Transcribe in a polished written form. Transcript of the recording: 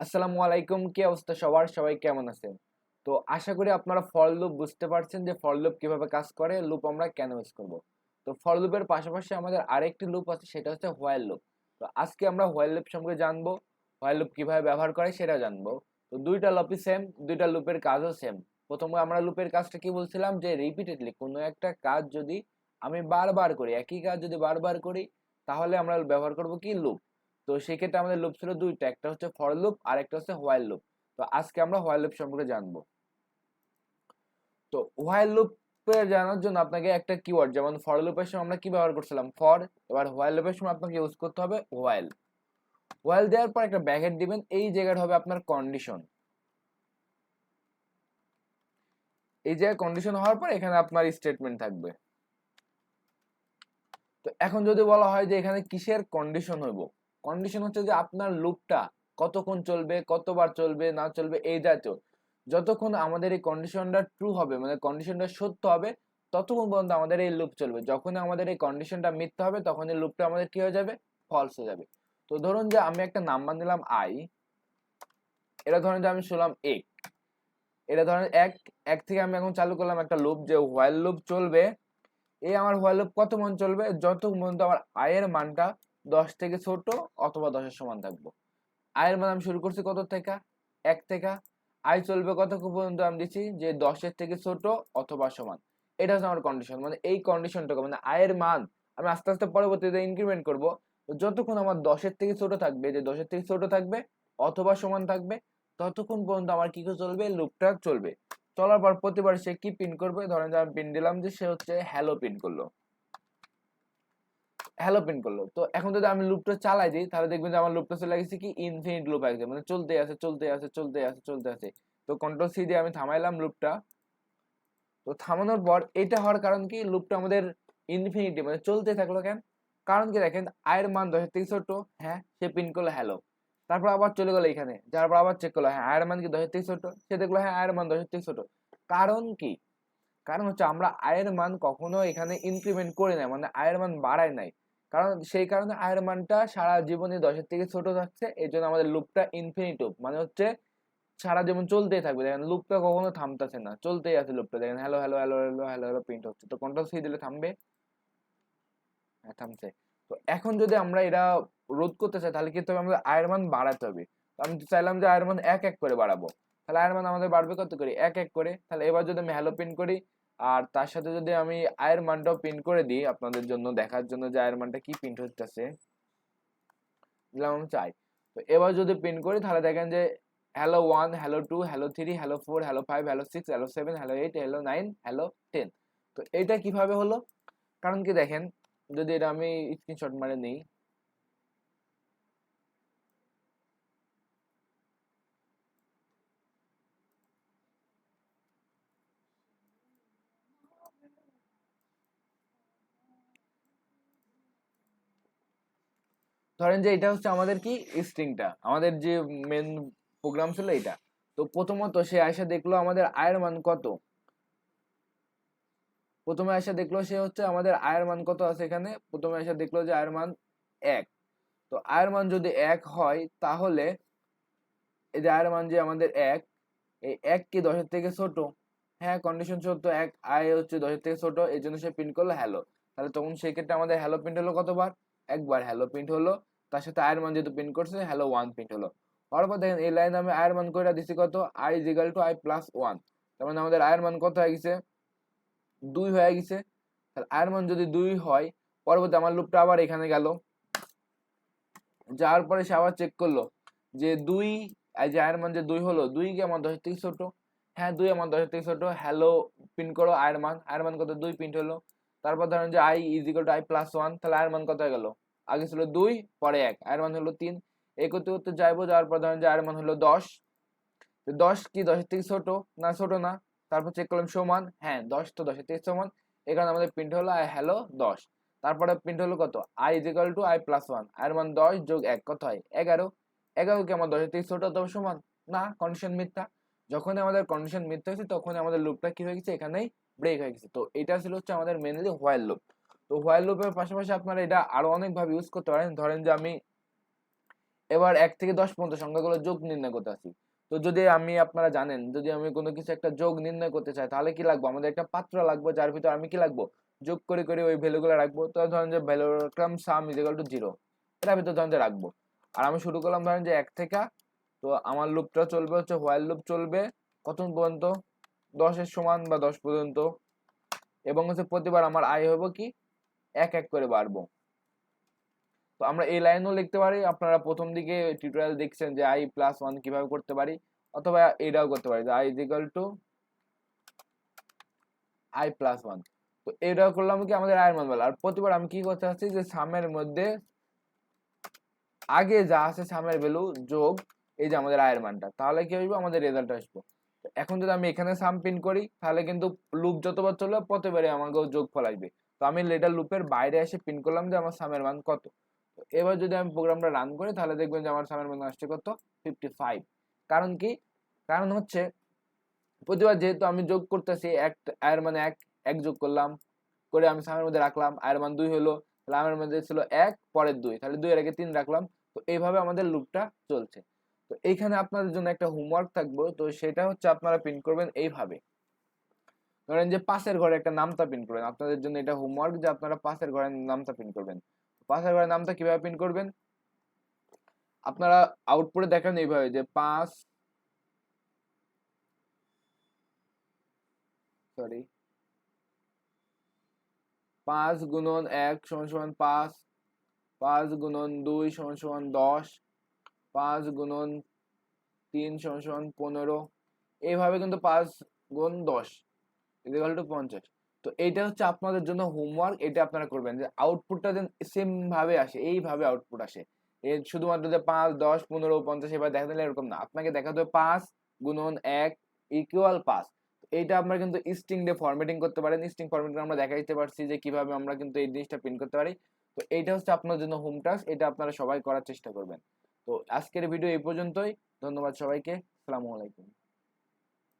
আসসালামু আলাইকুম, কি অবস্থা সবার? সবাই কেমন আছেন? তো আশা করি আপনারা ফর লুপ বুঝতে পারছেন যে ফর লুপ কিভাবে কাজ করে, লুপ আমরা কেন ইউজ করব। তো ফর লুপের পাশাপাশি আমাদের আরেকটি লুপ আছে, সেটা হচ্ছে হোয়াইল লুপ। তো আজকে আমরা হোয়াইল লুপ সম্পর্কে জানবো, হোয়াইল লুপ কিভাবে ব্যবহার করে সেটা জানবো। তো দুইটা লুপই সেম, দুইটা লুপের কাজও সেম। প্রথমে আমরা লুপের কাজটা কি বলছিলাম, যে রিপিটেডলি কোনো একটা কাজ যদি আমি বারবার করি, একই কাজ যদি বারবার করি, তাহলে আমরা ব্যবহার করব কি, লুপ। তো সেক্ষেত্রে আমাদের লুপ ছিল দুইটা, একটা হচ্ছে ফর লুপ আর একটা হচ্ছে হোয়াইল লুপ। তো আজকে আমরা হোয়াইল লুপ সম্পর্কে জানবো। তো হোয়াইল লুপের জানার জন্য আপনাকে একটা কিওয়ার্ড, যেমন ফর লুপের সময় আমরা কি ব্যবহার করছিলাম, ফর। এবার হোয়াইল লুপের সময় আপনাকে ইউজ করতে হবে হোয়াইল। হোয়াইল দেওয়ার পর একটা ব্র্যাকেট দিবেন, এই জায়গাটা হবে আপনার কন্ডিশন। এই জায়গায় কন্ডিশন হওয়ার পর এখানে আপনার স্টেটমেন্ট থাকবে। তো এখন যদি বলা হয় যে এখানে কিসের কন্ডিশন হইব, কন্ডিশন হচ্ছে যে আপনার লুপটা কতক্ষণ চলবে, কতবার চলবে না চলবে, এই জাতীয়। যতক্ষণ আমাদের এই কন্ডিশনটা ট্রু হবে, মানে কন্ডিশনটা সত্য হবে, ততক্ষণ পর্যন্ত আমাদের এই লুপ চলবে। যখন আমাদের এই কন্ডিশনটা মিথ্যা হবে, তখন এই লুপটা আমাদের কি হয়ে যাবে, ফলস হয়ে যাবে। তো ধরুন যে আমি একটা নাম্বার নিলাম আই, এটা ধরেন যে আমি শুনলাম এক, এটা ধরেন এক, এক থেকে আমি এখন চালু করলাম একটা লুপ, যে হোয়াইল লুপ চলবে। এই আমার হোয়াইল লুপ কত মান চলবে, যতক্ষণ পর্যন্ত আমার আয়ের মানটা 10 থেকে ছোট অথবা 10-এর সমান থাকবো। আয়ের মান আমি শুরু করছি কত থেকে, 1 থেকে। আয় চলবে কতক্ষণ পর্যন্ত, আমি দিচ্ছি যে 10-এর থেকে ছোট অথবা সমান। এটা হচ্ছে আমার কন্ডিশন, মানে এই কন্ডিশনটাকে, মানে আয়ের মান আমি আস্তে আস্তে পরবর্তীতে ইনক্রিমেন্ট করব। যতক্ষণ আমার 10-এর থেকে ছোট থাকবে, যে 10-এর থেকে ছোট থাকবে অথবা সমান থাকবে, ততক্ষণ পর্যন্ত আমার কি চলবে, লুপটা চলবে। চলার পর প্রতিবার সে কি প্রিন্ট করবে, ধরেন যে আমি প্রিন্ট দিলাম যে সে হচ্ছে হ্যালো প্রিন্ট করলো, হ্যালো প্রিন্ট করলো। তো এখন যদি আমি লুপটা চালাই দিই, তাহলে দেখবেন যে আমার লুপটা চলে গেছে কি, ইনফিনিট লুপ একদম, মানে চলতে আছে চলতে আছে চলতে আছে চলতে আছে। তো কন্ট্রোল সি দিয়ে আমি থামাইলাম লুপটা। তো থামানোর পর এটা হওয়ার কারণ কি, লুপটা আমাদের ইনফিনিটি মানে চলতে থাকলো কেন, কারণ কি দেখেন, আয়ের মান 10-এর থেকে ছোট, হ্যাঁ সে প্রিন্ট করলো হ্যালো। তারপর আবার চলে গেলো এখানে, যার পর আবার চেক করলো, হ্যাঁ আয়ের মান কি 10-এর থেকে ছোট, সে দেখলো হ্যাঁ আয়ের মান 10-এর থেকে ছোট। কারণ কি, কারণ হচ্ছে আমরা আয়ের মান কখনো এখানে ইনক্রিমেন্ট করি নাই, মানে আয়ের মান বাড়াই নাই। কারণ সেই কারণে আয়ের মানটা সারা জীবনে 10-এর থেকে ছোট থাকছে, এই জন্য আমাদের লুপটা ইনফিনিটিভ, মানে হচ্ছে সারা জীবন চলতেই থাকবে। দেখেন লুপটা কখনো থামতেছে না, চলতেই আছে লুপটা। দেখেন hello hello hello hello hello hello print হচ্ছে। তো কন্ট্রোল সি দিলে থামবে, হ্যাঁ থামছে। তো এখন যদি আমরা এটা রোধ করতে চাই, তাহলে কিন্তু আমাদের আয়ের মান বাড়াতে হবে। তো আমি চাইলাম যে আয়ের মান এক এক করে বাড়াবো, তাহলে আয়ের মান আমাদের বাড়বে কত করে, এক এক করে। তাহলে এবার যদি আমি হ্যালো প্রিন্ট করি, আর তার সাথে যদি আমি আয়ের মানটাও প্রিন্ট করে দিই আপনাদের জন্য দেখার জন্য যে আয়ের মানটা কি প্রিন্ট হচ্ছে, দিলাম আমি চাই। তো এবার যদি প্রিন্ট করি, তাহলে দেখেন যে hello 1, hello 2, hello 3, hello 4, hello 5, hello 6, hello 7, hello 8, hello 9, hello 10। তো এটা কিভাবে হলো, কারণ কি দেখেন, যদি এটা আমি স্ক্রিনশট মারে নিই, ধরেন যে এটা হচ্ছে আমাদের কি, স্ট্রিংটা, আমাদের যে মেন প্রোগ্রাম ছিল এটা। তো প্রথমত সে আয়সা দেখলো আমাদের আয়ের মান কত, প্রথমে আয়সা দেখলো সে হচ্ছে আমাদের আয়ের মান কত আছে এখানে, প্রথমে আয়সা দেখলো যে আয়ের মান 1। তো আয়ের মান যদি 1 হয়, তাহলে এই যে আয়ের মান যে আমাদের 1, এই 1 কি 10-এর থেকে ছোট, হ্যাঁ কন্ডিশন সত্য, 1 আয় হচ্ছে 10-এর থেকে ছোট, এই জন্য সে প্রিন্ট করলো হ্যালো। তাহলে তখন সেই ক্ষেত্রে আমাদের হ্যালো প্রিন্ট হলো কতবার, একবার হ্যালো প্রিন্ট হলো। তার সাথে আয়ের মান যেহেতু প্রিন্ট করছে, হ্যালো 1 প্রিন্ট হলো। তারপর দেখেন এই লাইনে আমি আয়ের মান করে দিছি কত, I is equal to I plus 1। তার মানে আমাদের আয়ের মান কত হয়ে গেছে, 2 হয়ে গেছে। তাহলে আয়ের মান যদি 2 হয়, পরবর্তী আমার লুপটা আবার এখানে গেল, যাওয়ার পরে সে আবার চেক করলো যে 2, এই যে আয়ের মান যে 2 হলো, 2 কি আমার 10-এর থেকে ছোট, হ্যাঁ 2 আমার 10-এর থেকে ছোট, হ্যালো প্রিন্ট করো আয়ের মান, আয়ের মান কত, 2 প্রিন্ট হলো। তারপর ধরেন যে I is equal to I plus 1, তাহলে আয়ের মান কত হয়ে গেল, আগে ছিল 2 পরে 1, আয়ের মান হলো 3। এই করতে করতে যাইবো, যাওয়ার পর ধরেন যে আয়ের মান হলো 10। 10 কি 10-এর থেকে ছোট, না ছোট না। তারপর চেক করলাম সমান, হ্যাঁ 10 তো 10-এর থেকে সমান, এখানে আমাদের প্রিন্ট হলো আই হ্যালো 10। তারপরে প্রিন্ট হলো কত, I is equal to I plus 1, এর মান 10 যোগ 1 কত হয় 11। 11 কি আমার 10-এর থেকে ছোট অথবা সমান, না, কন্ডিশন মিথ্যা। যখন আমাদের কন্ডিশন মিথ্যা হয়েছে, তখন আমাদের লুপটা কি হয়ে গেছে, এখানেই ব্রেক হয়ে গেছে। তো এটা ছিল হচ্ছে আমাদের মেইনলি হোয়াইল লুপ। তো হোয়াইল লুপের পাশাপাশি আপনারা এটা আরো অনেক ভাবে ইউজ করতে পারেন। ধরেন যে আমি এবার 1 থেকে 10 পর্যন্ত সংখ্যাগুলো যোগ নির্ণয় করতে আসি। তো যদি আপনারা জানেন, যদি আমি কোনো কিছু একটা যোগ নির্ণয় করতে চাই, তাহলে কি লাগবে? আমাদের একটা পাত্র লাগবে, যার ভিতর আমি কি লাগবো? যোগ করে করে ওই ভ্যালুগুলো রাখবো। তো ধরেন যে ভ্যালু রাখলাম সাম ইজ ইকুয়াল টু 0, এটার ভিতর ধরেন যে রাখবো। আর আমি শুরু করলাম ধরেন যে 1 থেকে। তো আমার লুপটা চলবে হচ্ছে হোয়াইল লুপ চলবে কত পর্যন্ত? 10 এর সমান বা 10 পর্যন্ত। এবং হচ্ছে প্রতিবার আমার আয় হবে কি 1 1 করে বাড়বো। তো আমরা এই লাইনও লিখতে পারি, আপনারা প্রথম দিকে টিউটোরিয়াল দেখছেন যে i+1 কিভাবে করতে পারি, অথবা এটাও করতে পারি যে i is equal to i+1। তো এটাও করলাম কি আমাদের আয়ের মান বলে। আর প্রতিবার আমি কি করতে চাচ্ছি যে সামের মধ্যে আগে যা আছে সামের ভ্যালু যোগ এই যে আমাদের আয়ের মানটা, তাহলে কি হইব? আমাদের রেজাল্ট আসবো। এখন যদি আমি এখানে সাম প্রিন্ট করি, তাহলে কিন্তু লুপ যতবার চলবে প্রতিবারে আমাকে যোগফল আসবে। তো আমি এটা লুপের বাইরে এসে প্রিন্ট করলাম যে আমার সামের মান কত। তো এবার যদি আমি প্রোগ্রামটা রান করি, তাহলে দেখবেন যে আমার সামের মান আসছে কত? 55। কারণ কি? কারণ হচ্ছে প্রতিবার যেহেতু আমি যোগ করতেছি, এক আয়ের মানে এক যোগ করলাম করে আমি সামের মধ্যে রাখলাম, আয়ের মান 2 হলো, তাহলে আমার মধ্যে ছিল 1 পরের 2, তাহলে 2 এর আগে 3 রাখলাম। তো এইভাবে আমাদের লুপটা চলছে। তো এইখানে আপনাদের জন্য একটা হোমওয়ার্ক থাকবে, তো সেটা হচ্ছে আপনারা প্রিন্ট করবেন এইভাবে। ধরেন যে পাশের ঘরে একটা নামতা প্রিন্ট করবেন, আপনাদের জন্য এটা হোমওয়ার্ক যে আপনারা পাশের ঘরের নামতা প্রিন্ট করবেন। পাশের ঘরের নামতা কিভাবে প্রিন্ট করবেন? আপনারা আউটপুটে দেখেন এইভাবে যে 5 গুণন 1 সমান সমান 5, 5 গুণন 2 সমান সমান 10, 5 গুণন 3 সমান সমান 15। এইভাবে কিন্তু 5 গুণ 10 ইকুয়াল টু 50। তো এইটা হচ্ছে আপনাদের জন্য হোমওয়ার্ক, এটা আপনারা করবেন যে আউটপুটটা যেন সেম ভাবে আসে, এইভাবে আউটপুট আসে। এর শুধুমাত্র যে 5 10 15 50 এবার দেখা দিলে এরকম না, আপনাকে দেখাতে হবে 5 গুণন 1 ইকুয়াল 5। এইটা আমরা কিন্তু স্ট্রিং দিয়ে ফরম্যাটিং করতে পারেন। স্ট্রিং ফরম্যাটিং আমরা দেখাইতে পারছি যে কিভাবে আমরা কিন্তু এই জিনিসটা প্রিন্ট করতে পারি। তো এইটা হচ্ছে আপনার জন্য হোম টাস্ক, এটা আপনারা সবাই করার চেষ্টা করবেন। তো আজকের ভিডিও এই পর্যন্তই। ধন্যবাদ সবাইকে। আসসালামু আলাইকুম।